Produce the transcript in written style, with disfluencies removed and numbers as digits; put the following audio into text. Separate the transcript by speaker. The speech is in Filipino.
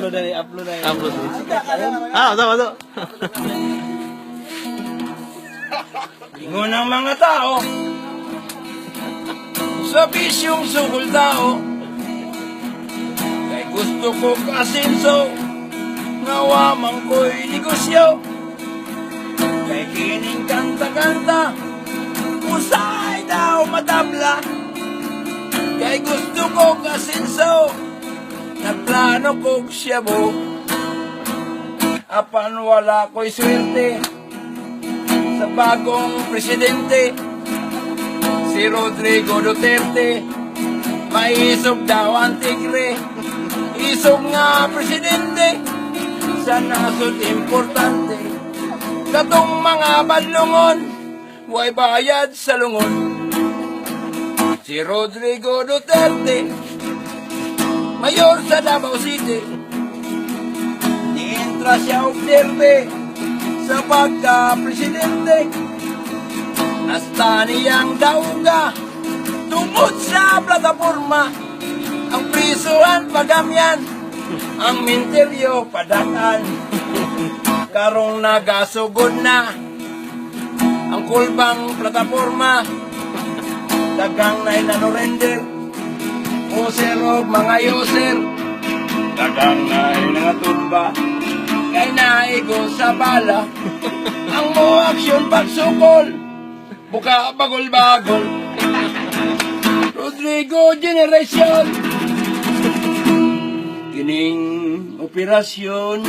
Speaker 1: upload na rin.
Speaker 2: Upload. Ito.
Speaker 1: Ingon ng mga tao sa bisyong sukol tao, kay gusto ko kasinso, ngawa man ko'y negosyo, kay kining kanta-kanta, usay daw matabla, kay gusto ko kasinso, nagplano ko siyabo, apan wala ko'y swerte sa bagong presidente, si Rodrigo Duterte. May isog daw ang tigre, isog nga presidente, sa nasod importante. Katong mga badlungon, way bayad sa lungon. Si Rodrigo Duterte, mayor sa Davao City, nientra siya og derde sa pagka-presidente. Hasta niyang dauga tungod sa plataforma, ang prisuhan pagamyan, ang minteryo padaan. Karong nagasugod na ang kulbang plataforma, dagang na'y nanorender, user o mga user, dagang na'y nangatumba, kay naigo sa bala, ang mo aksyon pagsukol, buka bagol-bagol. Rodrigo Generation, kining operasyon.